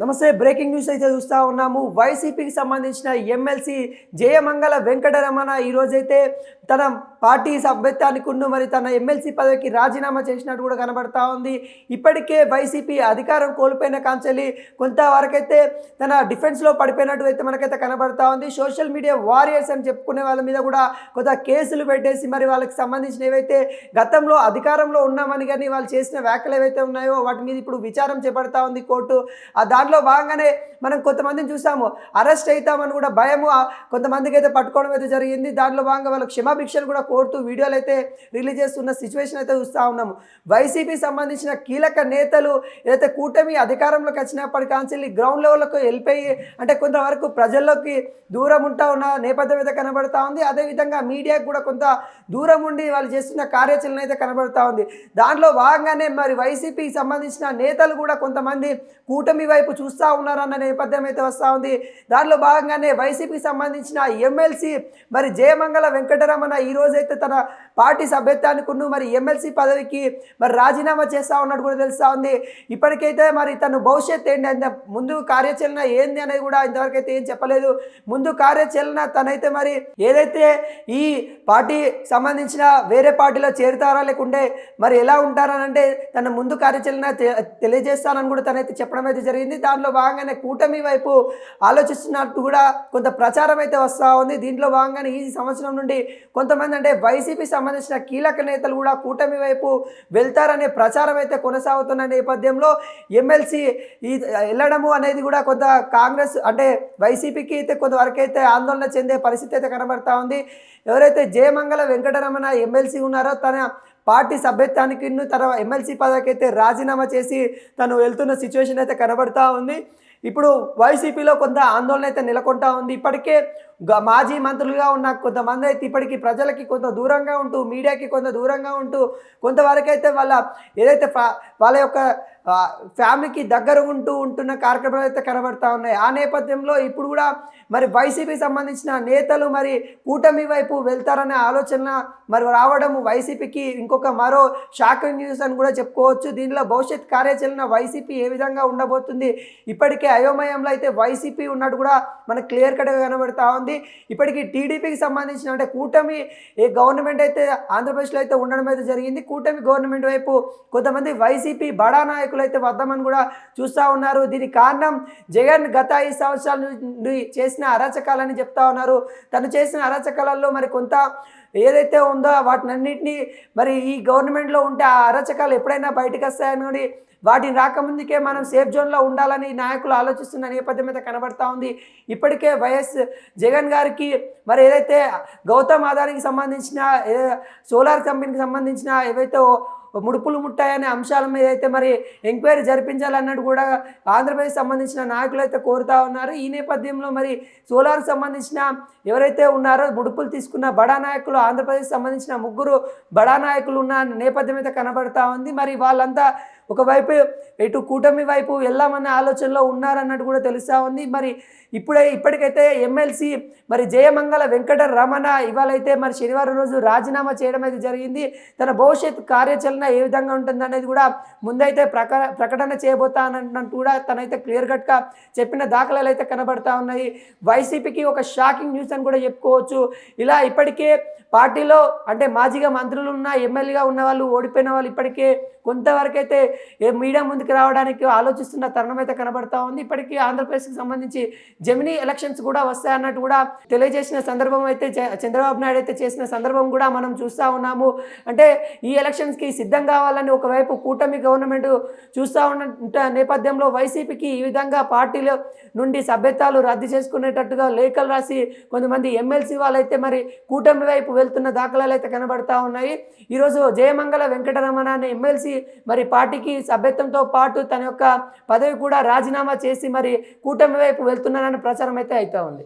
నమస్తే. Breaking news అయితే చూస్తూ ఉన్నాము. వైసీపీకి సంబంధించిన ఎమ్మెల్సీ జయమంగళ వెంకటరమణ ఈరోజైతే తన పార్టీ సభ్యత్వానికి మరి తన ఎమ్మెల్సీ పదవికి రాజీనామా చేసినట్టు కూడా కనబడతా ఉంది. ఇప్పటికే వైసీపీ అధికారం కోల్పోయిన కాంచెల్లి కొంతవరకైతే తన డిఫెన్స్లో పడిపోయినట్టు అయితే మనకైతే కనబడతా ఉంది. సోషల్ మీడియా వారియర్స్ అని చెప్పుకునే వాళ్ళ మీద కూడా కొంత కేసులు పెట్టేసి మరి వాళ్ళకి సంబంధించిన ఏవైతే గతంలో అధికారంలో ఉన్నామని కానీ వాళ్ళు చేసిన వ్యాఖ్యలు ఏవైతే ఉన్నాయో వాటి మీద ఇప్పుడు విచారం చేపడతా ఉంది కోర్టు. దాంట్లో భాగంగానే మనం కొంతమందిని చూసాము, అరెస్ట్ అవుతామని కూడా భయము కొంతమందికి అయితే పట్టుకోవడం అయితే జరిగింది. దాంట్లో భాగంగా వాళ్ళకి క్షమాభిక్షలు కూడా కోరుతూ వీడియోలు అయితే రిలీజ్ చేస్తున్న సిచ్యువేషన్ అయితే చూస్తూ ఉన్నాము. వైసీపీ సంబంధించిన కీలక నేతలు ఏదైతే కూటమి అధికారంలోకి వచ్చినప్పటి కాంచెల్లి గ్రౌండ్ లెవెల్కి వెళ్ళిపోయి అంటే కొంతవరకు ప్రజల్లోకి దూరం ఉంటా ఉన్న నేపథ్యం అయితే కనబడతా ఉంది. అదేవిధంగా మీడియాకు కూడా కొంత దూరం ఉండి వాళ్ళు చేస్తున్న కార్యాచరణ అయితే కనబడతా ఉంది. దాంట్లో భాగంగానే మరి వైసీపీకి సంబంధించిన నేతలు కూడా కొంతమంది కూటమి వైపు చూస్తూ ఉన్నారన్న నేపథ్యం అయితే వస్తూ ఉంది. దానిలో భాగంగానే వైసీపీకి సంబంధించిన ఎమ్మెల్సీ మరి జయమంగళ వెంకటరమణ ఈరోజైతే తన పార్టీ సభ్యత్వానికి మరి ఎమ్మెల్సీ పదవికి మరి రాజీనామా చేస్తూ ఉన్నట్టు కూడా తెలుస్తూ ఉంది. ఇప్పటికైతే మరి తను భవిష్యత్ ఏంటి అంటే ముందు కార్యాచరణ ఏంది అనేది కూడా ఇంతవరకు అయితే ఏం చెప్పలేదు. ముందు కార్యాచరణ తనైతే మరి ఏదైతే ఈ పార్టీ సంబంధించిన వేరే పార్టీలో చేరుతారా లేకుంటే మరి ఎలా ఉంటారనంటే తన ముందు కార్యాచరణ తెలియజేస్తానని కూడా తనైతే చెప్పడం అయితే జరిగింది. దాంట్లో భాగంగానే కూటమి వైపు ఆలోచిస్తున్నట్టు కూడా కొంత ప్రచారం అయితే వస్తూ ఉంది. దీంట్లో భాగంగానే ఈ సంవత్సరం నుండి కొంతమంది అంటే వైసీపీ సంబంధించిన కీలక నేతలు కూడా కూటమి వైపు వెళ్తారనే ప్రచారం అయితే కొనసాగుతున్న నేపథ్యంలో ఎమ్మెల్సీ వెళ్ళడము అనేది కూడా కొంత కాంగ్రెస్ అంటే వైసీపీకి అయితే కొంతవరకు అయితే ఆందోళన చెందే పరిస్థితి అయితే కనబడతా ఉంది. ఎవరైతే జయమంగళ వెంకటరమణ ఎమ్మెల్సీ ఉన్నారో తన పార్టీ సభ్యత్వానికి తన ఎమ్మెల్సీ పదవికి అయితే రాజీనామా చేసి తను వెళ్తున్న సిచ్యువేషన్ అయితే కనబడతా ఉంది. ఇప్పుడు వైసీపీలో కొంత ఆందోళన అయితే నెలకొంటా ఉంది. ఇప్పటికే మాజీ మంత్రులుగా ఉన్న కొంతమంది అయితే ఇప్పటికీ ప్రజలకి కొంత దూరంగా ఉంటూ మీడియాకి కొంత దూరంగా ఉంటూ కొంతవరకు అయితే ఏదైతే వాళ్ళ యొక్క ఫ్యామిలీకి దగ్గర ఉంటున్న కార్యక్రమాలు అయితే కనబడతా ఉన్నాయి. ఆ నేపథ్యంలో ఇప్పుడు కూడా మరి వైసీపీ సంబంధించిన నేతలు మరి కూటమి వైపు వెళ్తారనే ఆలోచన మరి రావడం వైసీపీకి ఇంకొక మరో షాకింగ్ న్యూస్ అని కూడా చెప్పుకోవచ్చు. దీనిలో భవిష్యత్ కార్యాచరణ వైసీపీ ఏ విధంగా ఉండబోతుంది, ఇప్పటికే అయోమయంలో అయితే వైసీపీ ఉన్నట్టు కూడా మనకు క్లియర్ కట్గా కనబడతా ఉంది. ఇప్పటికీ టీడీపీకి సంబంధించిన అంటే కూటమి ఏ గవర్నమెంట్ అయితే ఆంధ్రప్రదేశ్లో అయితే ఉండడం అయితే జరిగింది. కూటమి గవర్నమెంట్ వైపు కొంతమంది వైసీపీ బడా నాయకులు అయితే వద్దామని కూడా చూస్తూ ఉన్నారు. దీనికి కారణం జగన్ గత 5 సంవత్సరాల నుండి చేసిన అరాచకాలని చెప్తా ఉన్నారు. తను చేసిన అరాచకాలలో మరి కొంత ఏదైతే ఉందో వాటినన్నింటినీ మరి ఈ గవర్నమెంట్లో ఉంటే ఆ అరాచకాలు ఎప్పుడైనా బయటకు వస్తాయని వాటిని రాకముందుకే మనం సేఫ్ జోన్లో ఉండాలని నాయకులు ఆలోచిస్తున్న నేపథ్యం అయితే కనబడతా ఉంది. ఇప్పటికే వైఎస్ జగన్ గారికి మరి ఏదైతే గౌతమ్ అదానికి సంబంధించిన సోలార్ కంపెనీకి సంబంధించిన ఏవైతే ముడుపులు ముట్టాయనే అంశాల మీద అయితే మరి ఎంక్వైరీ జరిపించాలన్నట్టు కూడా ఆంధ్రప్రదేశ్ సంబంధించిన నాయకులు అయితే కోరుతా ఉన్నారు. ఈ నేపథ్యంలో మరి సోలార్కి సంబంధించిన ఎవరైతే ఉన్నారో ముడుపులు తీసుకున్న బడా నాయకులు ఆంధ్రప్రదేశ్ సంబంధించిన 3 బడా నాయకులు ఉన్న నేపథ్యం అయితే కనబడతా ఉంది. మరి వాళ్ళంతా ఒకవైపు ఇటు కూటమి వైపు వెళ్దామన్న ఆలోచనలో ఉన్నారన్నట్టు కూడా తెలుస్తూ ఉంది. మరి ఇప్పటికైతే ఎమ్మెల్సీ మరి జయమంగళ వెంకటరమణ ఇవాళైతే మరి శనివారం రోజు రాజీనామా చేయడం అయితే జరిగింది. తన భవిష్యత్ కార్యాచరణ ఏ విధంగా ఉంటుందనేది కూడా ముందైతే ప్రకటన చేయబోతానన్నట్టు కూడా తనైతే క్లియర్ కట్గా చెప్పిన దాఖలాలు అయితే కనబడతా ఉన్నాయి. వైసీపీకి ఒక షాకింగ్ న్యూస్ అని కూడా చెప్పుకోవచ్చు. ఇలా ఇప్పటికే పార్టీలో అంటే మాజీగా మంత్రులు ఉన్న ఎమ్మెల్యేగా ఉన్న వాళ్ళు ఓడిపోయిన వాళ్ళు ఇప్పటికే కొంతవరకు అయితే మీడియా ముందుకు రావడానికి ఆలోచిస్తున్న తరుణం అయితే కనబడతా ఉంది. ఇప్పటికీ ఆంధ్రప్రదేశ్కి సంబంధించి జమినీ ఎలక్షన్స్ కూడా వస్తాయన్నట్టు కూడా తెలియజేసిన సందర్భం అయితే చంద్రబాబు నాయుడు అయితే చేసిన సందర్భం కూడా మనం చూస్తూ ఉన్నాము. అంటే ఈ ఎలక్షన్స్కి సిద్ధం కావాలని ఒకవైపు కూటమి గవర్నమెంట్ చూస్తూ ఉన్న నేపథ్యంలో వైసీపీకి ఈ విధంగా పార్టీల నుండి సభ్యత్వాలు రద్దు చేసుకునేటట్టుగా లేఖలు రాసి కొంతమంది ఎమ్మెల్సీ వాళ్ళైతే మరి కూటమి వైపు వెళ్తున్న దాఖలాలు అయితే కనబడతా ఉన్నాయి. ఈరోజు జయమంగళ వెంకటరమణ అనే ఎమ్మెల్సీ మరి పార్టీకి సభ్యత్వంతో పాటు తన యొక్క పదవి కూడా రాజీనామా చేసి మరి కూటమి వైపు వెళ్తున్నారన్న ప్రచారం అయితే అవుతా ఉంది.